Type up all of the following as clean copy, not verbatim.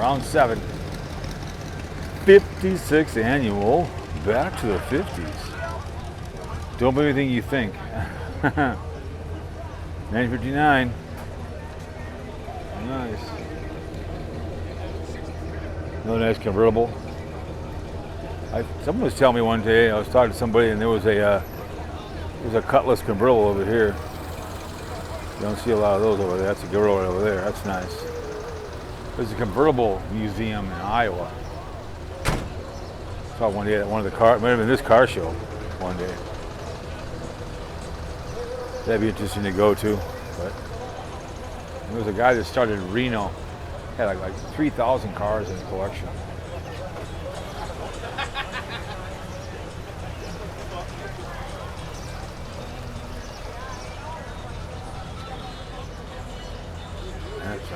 Round 7. 56th annual. Back to the 50s. Don't believe anything you think. 959. Nice. Another nice convertible. Someone was telling me one day, I was talking to somebody, and there was a Cutlass convertible over here. You don't see a lot of those over there. That's a convertible right over there. That's nice. There's a convertible museum in Iowa. Saw one day at one of the car, might have been this car show one day. That'd be interesting to go to. But there was a guy that started in Reno, had like 3,000 cars in his collection. That's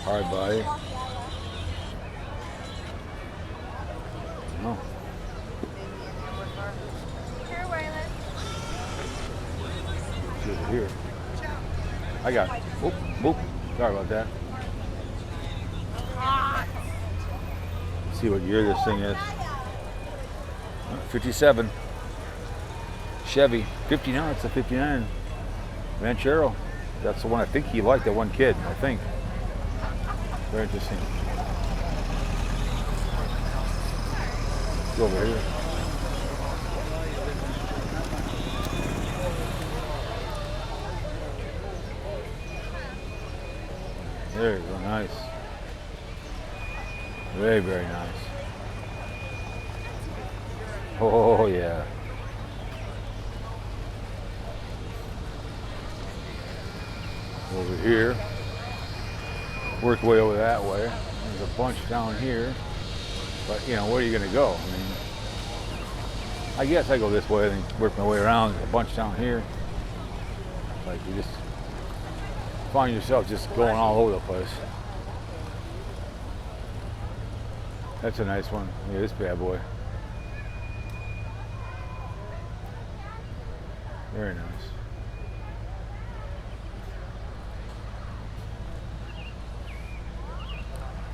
hard body. No. Here. I got it. Whoop, whoop. Sorry about that. Let's see what year this thing is. 57. Chevy. 59. It's a 59. Ranchero. That's the one I think he liked, that one kid, I think. Very interesting. Go over here. There you go, nice. Very, very nice. Oh, yeah. Over here. Work way over that way. There's a bunch down here. But, you know, where are you going to go? I mean, I guess I go this way and work my way around. There's a bunch down here. Like, you just find yourself just going all over the place. That's a nice one. Look at this bad boy. Very nice.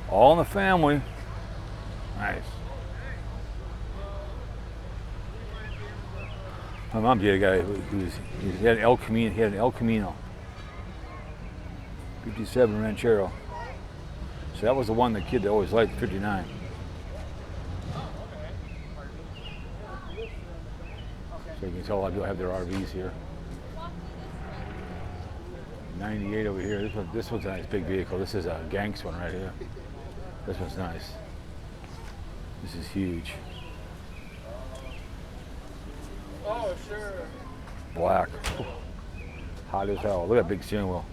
All in the family. Nice. My mom had a guy he had an El Camino. He had an El Camino. 57 Ranchero. So that was the one the kid that always liked, 59. So you can tell a lot of people have their RVs here. 98 over here. This one's a nice big vehicle. This is a Ganks one right here. This one's nice. This is huge. Oh, sure. Black. Hot as hell. Look at that big steering wheel.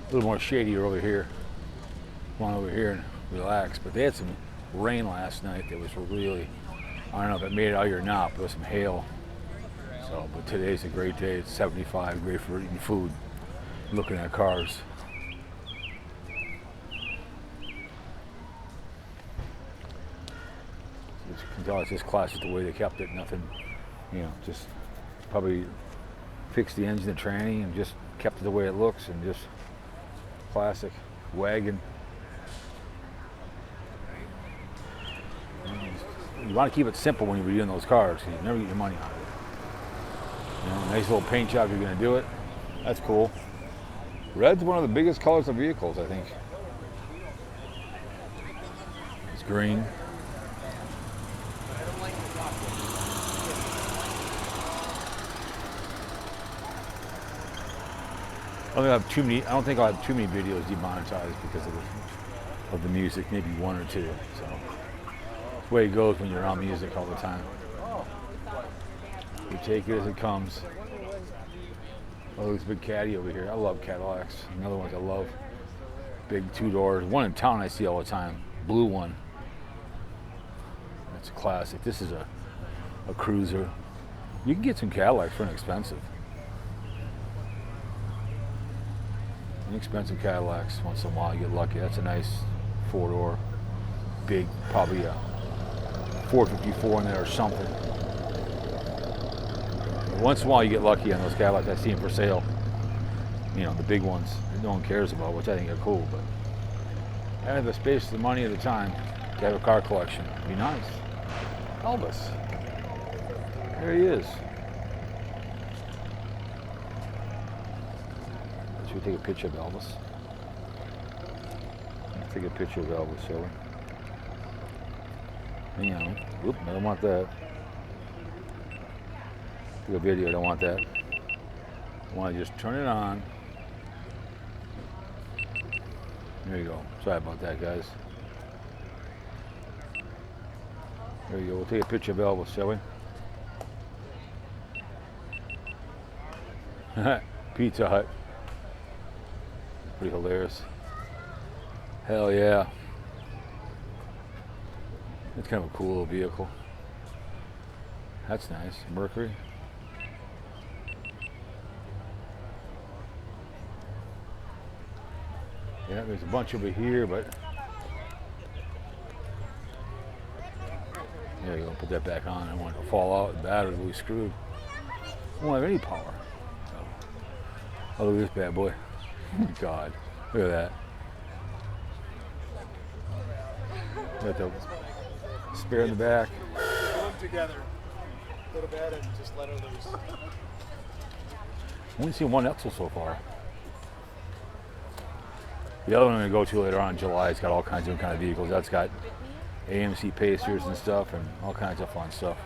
A little more shadier over here. Come on over here and relax. But they had some rain last night that was really, I don't know if it made it out here or not, but there was some hail. So, but today's a great day. It's 75, great for eating food, looking at cars. You can tell it's just classic the way they kept it. Nothing, you know, just probably fixed the engine and tranny and just kept it the way it looks, and just classic wagon. You want to keep it simple when you're doing those cars, because you never get your money on it. You know, nice little paint job, you're going to do it. That's cool. Red's one of the biggest colors of vehicles, I think. It's green. I don't think I'll have too many videos demonetized because of the music, maybe one or two. So it's the way it goes when you're on music all the time. You take it as it comes. Oh, there's a big caddy over here. I love Cadillacs. Another one I love. Big 2 doors. One in town I see all the time. Blue one. That's a classic. This is a cruiser. You can get some Cadillacs for inexpensive. Inexpensive Cadillacs. Once in a while you get lucky. That's a nice 4-door. Big, probably a 454 in there or something. Once in a while you get lucky on those Cadillacs. I see them for sale. You know, the big ones that no one cares about, which I think are cool. But I have the space, the money, at the time to have a car collection. It'd be nice. Elvis. There he is. Should we take a picture of Elvis? Let's take a picture of Elvis, shall we? Hang on. Whoop, I don't want that. Take a video, I don't want that. I want to just turn it on. There you go. Sorry about that, guys. There you go. We'll take a picture of Elvis, shall we? Pizza Hut. Pretty hilarious. Hell yeah. It's kind of a cool little vehicle. That's nice. Mercury. Yeah, there's a bunch over here, but there you go. Put that back on. I don't want it to fall out. The battery will be screwed. I don't have any power. Oh, look at this bad boy. God, look at that. Got the spare in the back. Put them together. Go to bed and just let her loose. I've only seen one Excel so far. The other one I'm going to go to later on in July, it's got all kinds of vehicles. That's got AMC Pacers and stuff and all kinds of fun stuff.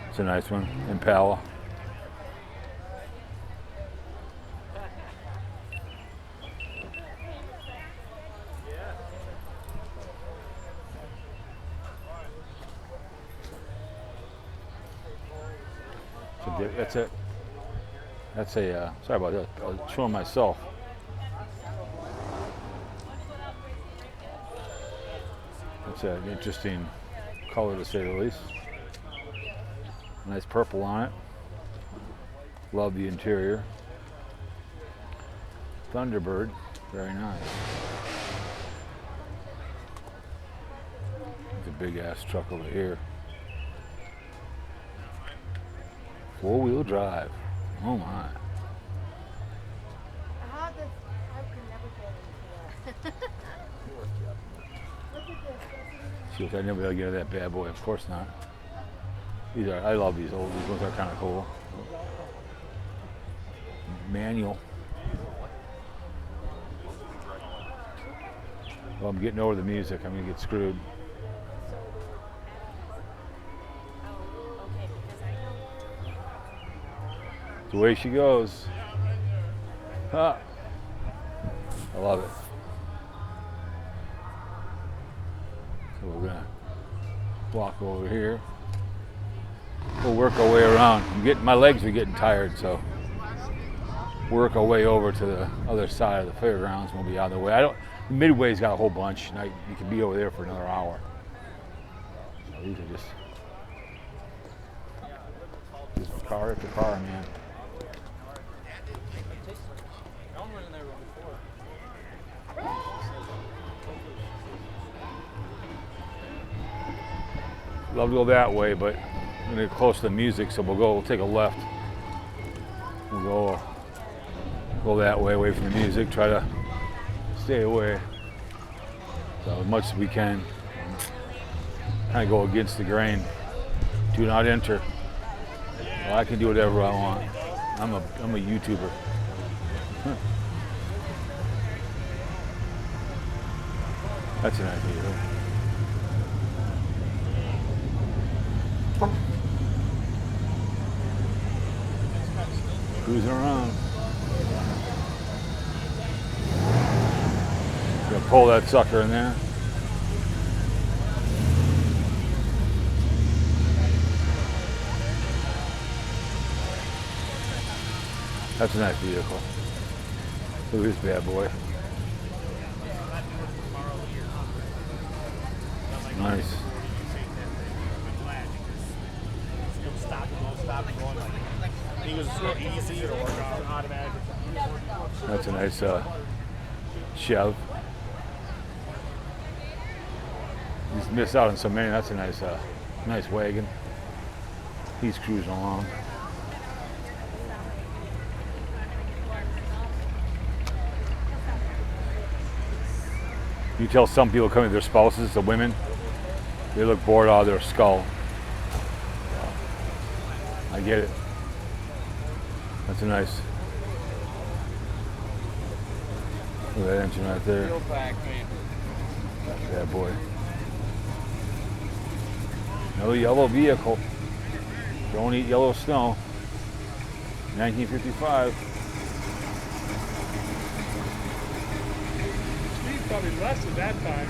It's a nice one, Impala. That's a, sorry about that, I was showing myself. It's an interesting color to say the least. Nice purple on it. Love the interior. Thunderbird, very nice. It's a big ass truck over here. 4-wheel drive. Oh my. I could never get into that. Look at this. See if I never get that bad boy. Of course not. These are, I love these old. These ones are kind of cool. Manual. Well, I'm getting over the music. I'm gonna get screwed. The way she goes. Ha! I love it. So we're gonna walk over here. We'll work our way around. My legs are getting tired, so work our way over to the other side of the fairgrounds. We'll be out of the way. Midway's got a whole bunch. Now you can be over there for another hour. So these are just car after car, man. Love to go that way, but I'm gonna get close to the music, so we'll take a left. We'll go that way, away from the music, try to stay away. So as much as we can. Kind of go against the grain. Do not enter. Well, I can do whatever I want. I'm a YouTuber. That's an idea. Cruising around. Gonna pull that sucker in there. That's a nice vehicle. Look at this bad boy. Nice. That's a nice Chev. Just missed out on so many. That's a nice, nice wagon. He's cruising along. You tell some people coming with their spouses, the women, they look bored out of their skull. I get it. That's a nice. Look at that engine right there. Yeah, boy. No yellow vehicle. Don't eat yellow snow. 1955. Speed probably less at that time.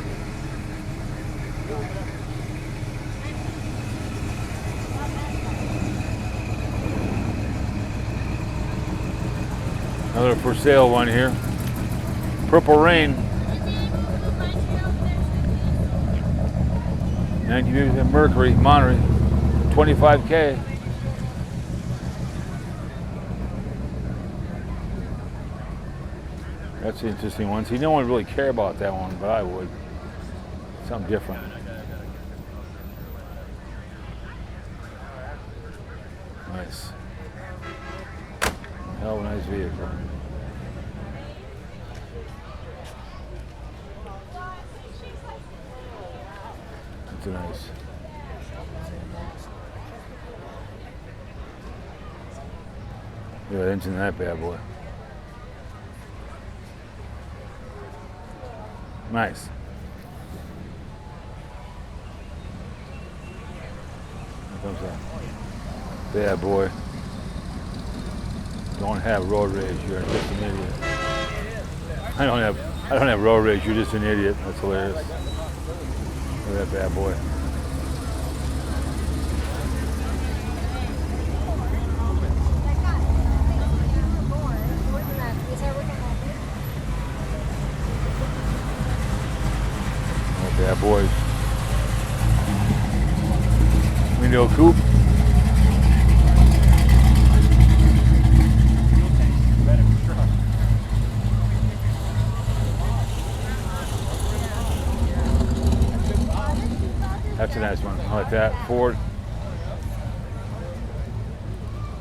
Another for sale one here. Purple Rain. 1950 Mercury, Monterey. 25K. That's an interesting one. See, no one really care about that one, but I would. Something different. Nice. Hell of a nice vehicle. That's a nice. Look at that engine in that bad boy. Nice. Here comes that bad boy. Don't have road rage. You're just an idiot. I don't have road rage. You're just an idiot. That's hilarious. Look at that bad boy. Bad boys. Window coupe. That's a nice one. I like that. Ford.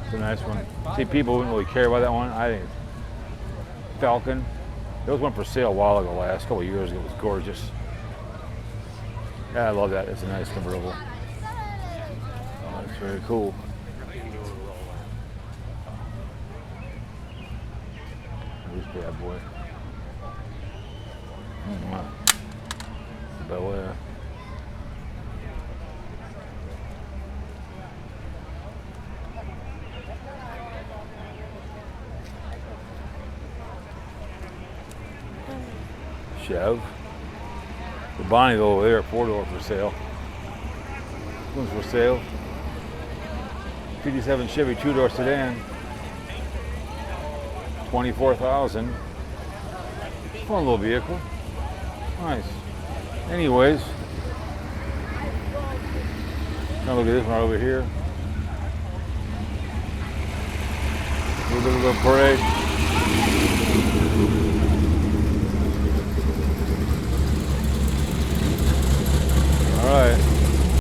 It's a nice one. See, people wouldn't really care about that one. I think Falcon. There was one for sale a while ago, last couple of years ago. It was gorgeous. Yeah, I love that. It's a nice convertible. Oh, that's very cool. This bad boy. Bel Air. Chev. The Bonneville over there, 4-door for sale. This one's for sale. 57 Chevy 2-door sedan. 24,000. Fun little vehicle. Nice. Anyways, now look at this one right over here. A little bit of a parade. All right.